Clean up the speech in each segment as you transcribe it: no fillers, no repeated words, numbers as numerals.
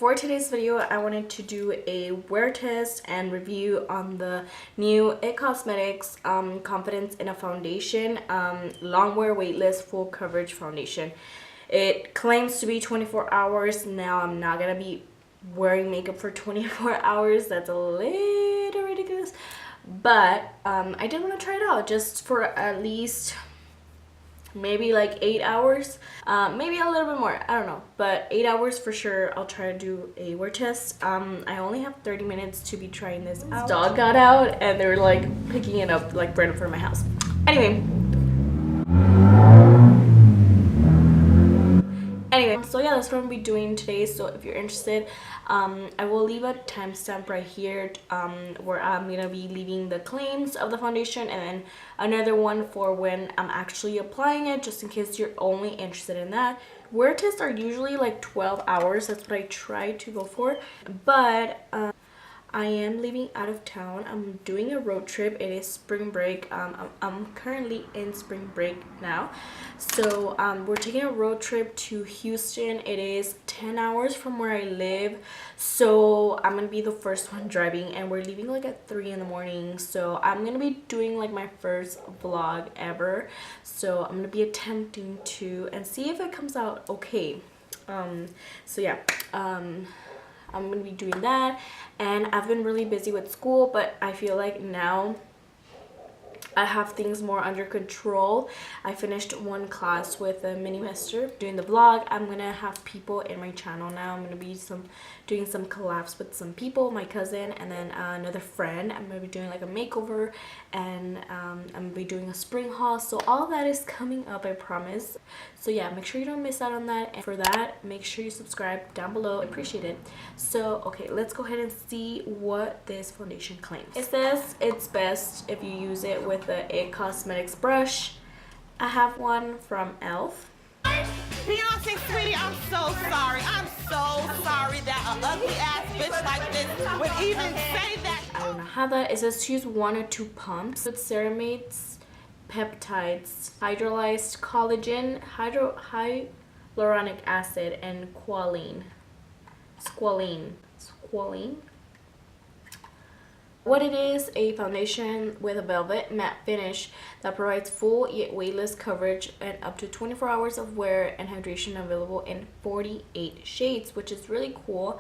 for today's video, I wanted to do a wear test and review on the new It Cosmetics Confidence in a Foundation long wear weightless full coverage foundation. It claims to be 24 hours. Now I'm not gonna be wearing makeup for 24 hours. That's a little ridiculous, but I did want to try it out just for at least maybe like 8 hours, maybe a little bit more, I don't know, but 8 hours for sure. I'll try to do a wear test. I only have 30 minutes to be trying this out. This dog got out and they were like picking it up like right in front of my house. Anyway, so yeah, that's what I'm gonna be doing today. So if you're interested, I will leave a timestamp right here where I'm gonna be leaving the claims of the foundation, and then another one for when I'm actually applying it, just in case you're only interested in that. Wear tests are usually like 12 hours. That's what I try to go for, but I am leaving out of town. I'm doing a road trip. It is spring break. I'm currently in spring break now. So we're taking a road trip to Houston. It is 10 hours from where I live. So I'm going to be the first one driving, and we're leaving like at 3 in the morning. So I'm going to be doing like my first vlog ever. So I'm going to be attempting to and see if it comes out okay. So yeah, I'm gonna be doing that, and I've been really busy with school, but I feel like now I have things more under control. I finished one class with a mini master. Doing the vlog, I'm gonna have people in my channel now. I'm gonna be doing some collabs with some people, my cousin, and then another friend. I'm gonna be doing like a makeover, and I'm gonna be doing a spring haul. So all that is coming up, I promise. So yeah, make sure you don't miss out on that. And for that, make sure you subscribe down below. I appreciate it. So okay, let's go ahead and see what this foundation claims. It says it's best if you use it with the It Cosmetics brush. I have one from e.l.f. Beyonce, sweetie, I'm so sorry. I'm so sorry that an ugly ass bitch like this would even say that. I don't know how that. It says to use 1 or 2 pumps with ceramates, peptides, hydrolyzed collagen, hyaluronic acid, and squalene. What it is: a foundation with a velvet matte finish that provides full yet weightless coverage and up to 24 hours of wear and hydration, available in 48 shades, which is really cool.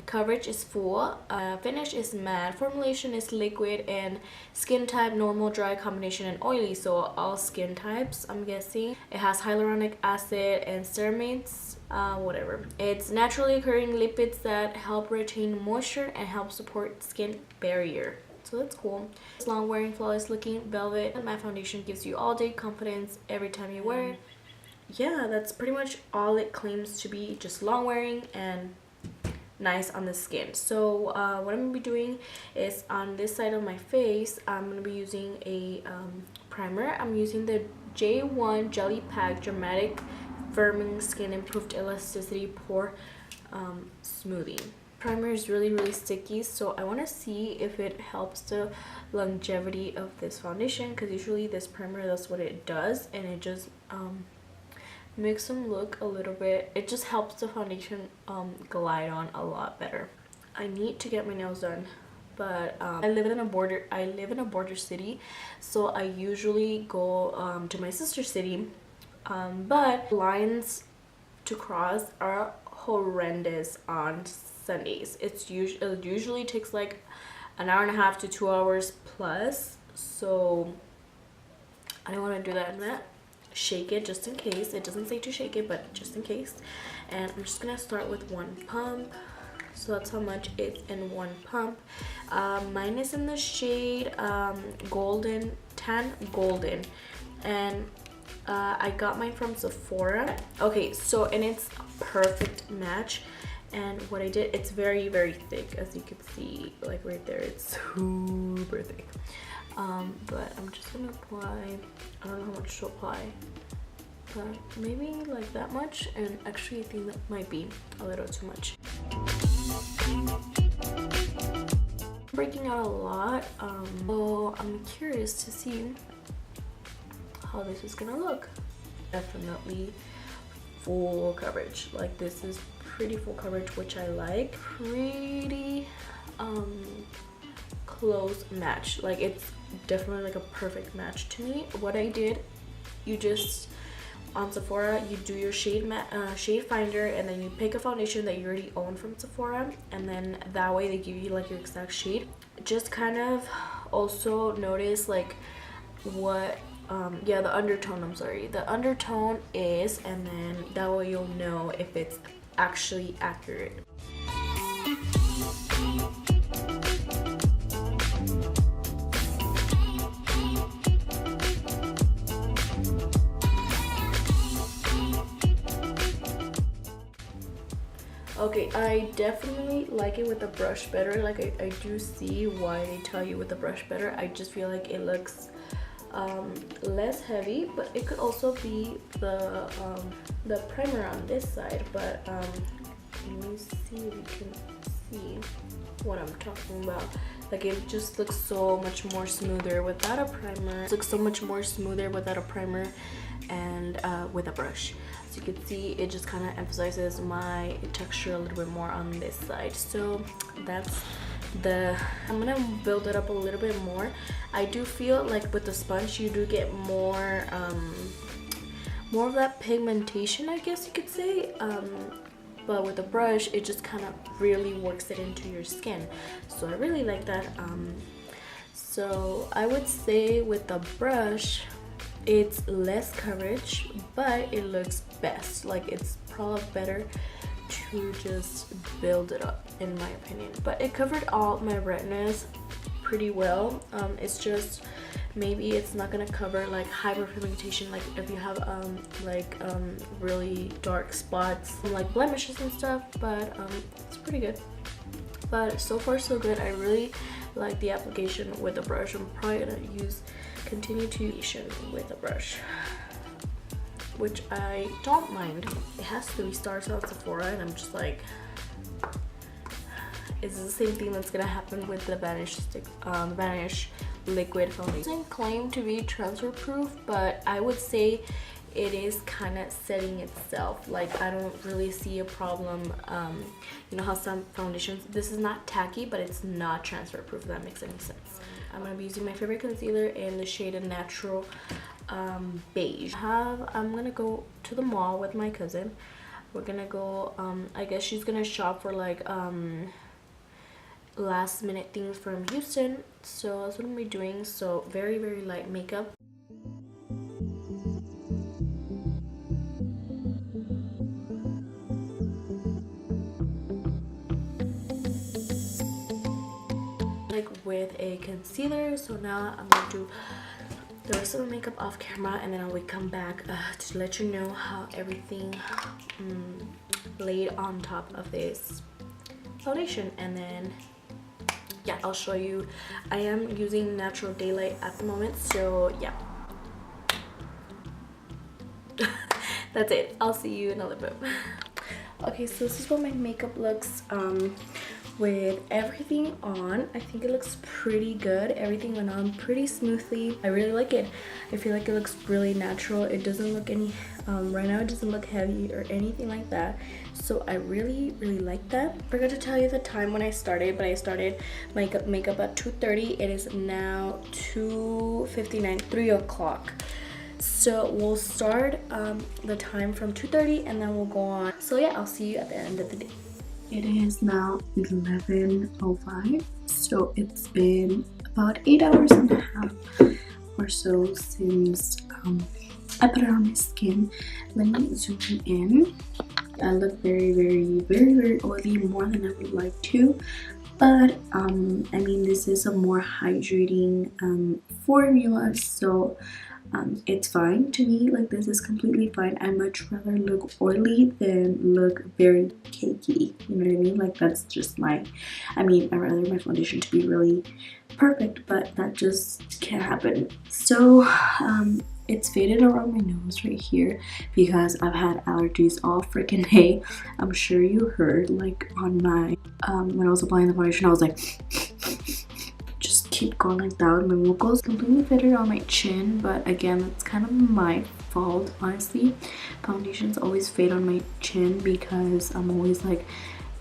Coverage is full, finish is matte, formulation is liquid, and skin type normal, dry, combination, and oily, so all skin types, I'm guessing. It has hyaluronic acid and ceramates, whatever. It's naturally occurring lipids that help retain moisture and help support skin barrier. So that's cool. This long wearing, flawless looking velvet matte foundation gives you all day confidence every time you wear it. Yeah, that's pretty much all it claims to be, just long wearing and nice on the skin. So what I'm gonna be doing is on this side of my face, I'm gonna be using a primer. I'm using the J1 Jelly Pack Dramatic Firming Skin Improved Elasticity Pore Smoothing. Primer is really sticky, so I want to see if it helps the longevity of this foundation, because usually this primer, that's what it does, and it just makes them look a little bit, it just helps the foundation glide on a lot better. I need to get my nails done, but I live in a border city, so I usually go to my sister's city, but lines to cross are horrendous on Sundays. It usually takes like an hour and a half to 2 hours plus, so I don't want to do that. I'm gonna shake it just in case. It doesn't say to shake it, but just in case. And I'm just gonna start with 1 pump. So that's how much it's in 1 pump. Mine is in the shade tan golden, and I got mine from Sephora. Okay, so, and it's a perfect match. And what I did, it's very thick, as you can see, like right there, it's super thick. But I'm just gonna apply, I don't know how much to apply, but maybe like that much, and actually I think that might be a little too much. Breaking out a lot, so I'm curious to see how this is gonna look. Definitely full coverage. Like, this is pretty full coverage, which I like. Pretty close match. Like, it's definitely like a perfect match to me. What I did, you just on Sephora, you do your shade finder, and then you pick a foundation that you already own from Sephora, and then that way they give you like your exact shade. Just kind of also notice like what yeah, the undertone, I'm sorry, the undertone is, and then that way you'll know if it's actually accurate. Okay, I definitely like it with the brush better. Like, I do see why they tell you with the brush better. I just feel like it looks less heavy, but it could also be the primer on this side. But let me see if you can see what I'm talking about. Like, it just looks so much more smoother without a primer. It looks so much more smoother without a primer and with a brush. As you can see, it just kind of emphasizes my texture a little bit more on this side. So that's I'm gonna build it up a little bit more. I do feel like with the sponge you do get more of that pigmentation, I guess you could say, but with the brush it just kind of really works it into your skin. So I really like that. So I would say with the brush it's less coverage, but it looks best. Like, it's probably better to just build it up, in my opinion. But it covered all my retinas pretty well. It's just maybe it's not gonna cover like hyperpigmentation, like if you have really dark spots like blemishes and stuff, but it's pretty good. But so far so good. I really like the application with the brush. I'm probably gonna continue to use with the brush, which I don't mind. It has 3 stars on Sephora, and I'm just like, it's the same thing that's gonna happen with the Vanish liquid foundation. It doesn't claim to be transfer proof, but I would say it is kind of setting itself. Like, I don't really see a problem. You know how some foundations, this is not tacky, but it's not transfer proof, if that makes any sense. I'm gonna be using my favorite concealer in the shade of Natural Beige. I'm gonna go to the mall with my cousin. We're gonna go, I guess she's gonna shop for like last minute things from Houston, so that's what I'm gonna be doing. So very, very light makeup. Like with a concealer. So now I'm gonna do the rest of the makeup off camera, and then I will come back to let you know how everything laid on top of this foundation. And then yeah, I'll show you. I am using Natural Daylight at the moment, so yeah. That's it. I'll see you in a little bit. Okay, so this is what my makeup looks with everything on. I think it looks pretty good. Everything went on pretty smoothly. I really like it. I feel like it looks really natural. It doesn't look any right now, it doesn't look heavy or anything like that. So I really, really like that. I forgot to tell you the time when I started, but I started makeup at 2:30. It is now 2:59, 3 o'clock. So we'll start the time from 2:30, and then we'll go on. So yeah, I'll see you at the end of the day. It is now 11:05, so it's been about 8 hours and a half or so since I put it on my skin. Let me zoom in. I look very, very, very, very oily, more than I would like to, but I mean, this is a more hydrating formula, so it's fine to me. Like, this is completely fine. I much rather look oily than look very cakey, you know what I mean? Like, that's just I mean, I'd rather my foundation to be really perfect, but that just can't happen. So it's faded around my nose right here because I've had allergies all freaking day. I'm sure you heard, like, on my when I was applying the foundation, I was like just keep going like that. My vocals completely fitted on my chin, but again, that's kind of my fault, honestly. foundations always fade on my chin because I'm always like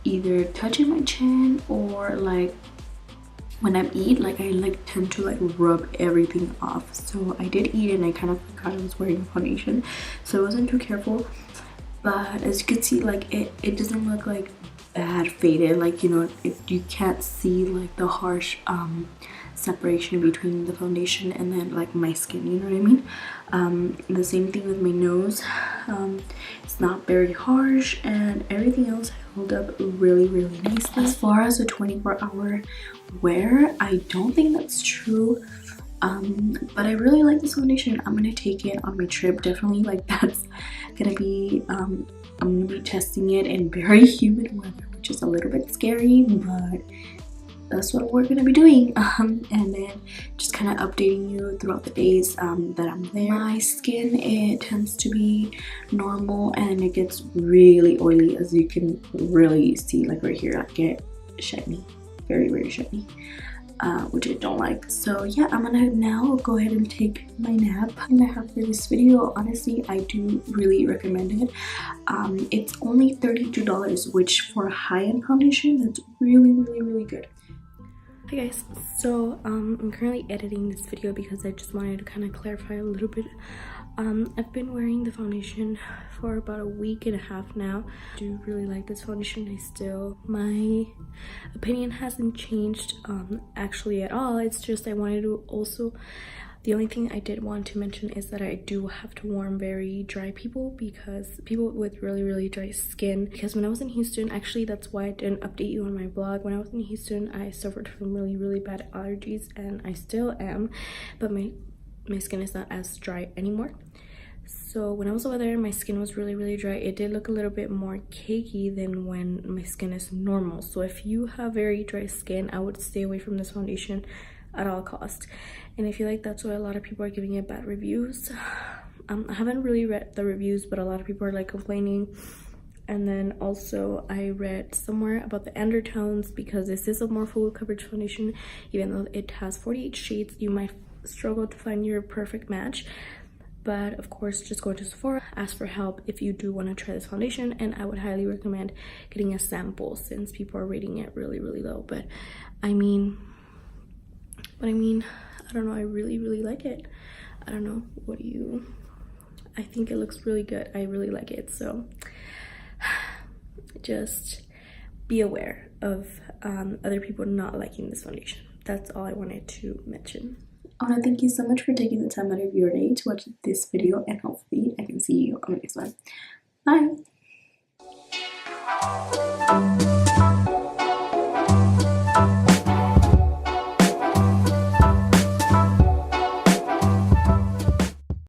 either touching my chin or like when I eat, like I like tend to like rub everything off. So I did eat and I kind of forgot I was wearing foundation, so I wasn't too careful. But as you can see, like it doesn't look like bad faded, like, you know, you can't see like the harsh separation between the foundation and then like my skin, you know what I mean? The same thing with my nose. It's not very harsh, and everything else held up really nicely. As far as a 24-hour wear, I don't think that's true. But I really like this foundation. I'm gonna take it on my trip, definitely. Like that's gonna be I'm gonna be testing it in very humid weather, which is a little bit scary, but that's what we're gonna be doing. And then just kind of updating you throughout the days that I'm there. My skin, it tends to be normal and it gets really oily, as you can really see, like right here. I get shiny, very shiny, which I don't like. So yeah, I'm gonna now go ahead and take my nap. And I have for this video, honestly, I do really recommend it. It's only $32, which for a high-end foundation, that's really good. Hi guys, so I'm currently editing this video because I just wanted to kind of clarify a little bit. I've been wearing the foundation for about a week and a half now. I do really like this foundation. My opinion hasn't changed actually at all. It's just I wanted to also, the only thing I did want to mention is that I do have to warn very dry people, because people with really dry skin. Because when I was in Houston, actually that's why I didn't update you on my blog. When I was in Houston, I suffered from really bad allergies, and I still am, but my skin is not as dry anymore. So when I was over there, my skin was really dry. It did look a little bit more cakey than when my skin is normal. So if you have very dry skin, I would stay away from this foundation at all costs. And I feel like that's why a lot of people are giving it bad reviews. I haven't really read the reviews, but a lot of people are like complaining. And then also I read somewhere about the undertones, because this is a more full coverage foundation. Even though it has 48 shades, you might struggle to find your perfect match. But of course, just go to Sephora, ask for help if you do want to try this foundation, and I would highly recommend getting a sample since people are rating it really low. But I mean, I don't know, I really like it. I don't know, what do you, I think it looks really good. I really like it. So just be aware of other people not liking this foundation. That's all I wanted to mention. I want to thank you so much for taking the time out of your day to watch this video, and hopefully I can see you on the next one. Bye!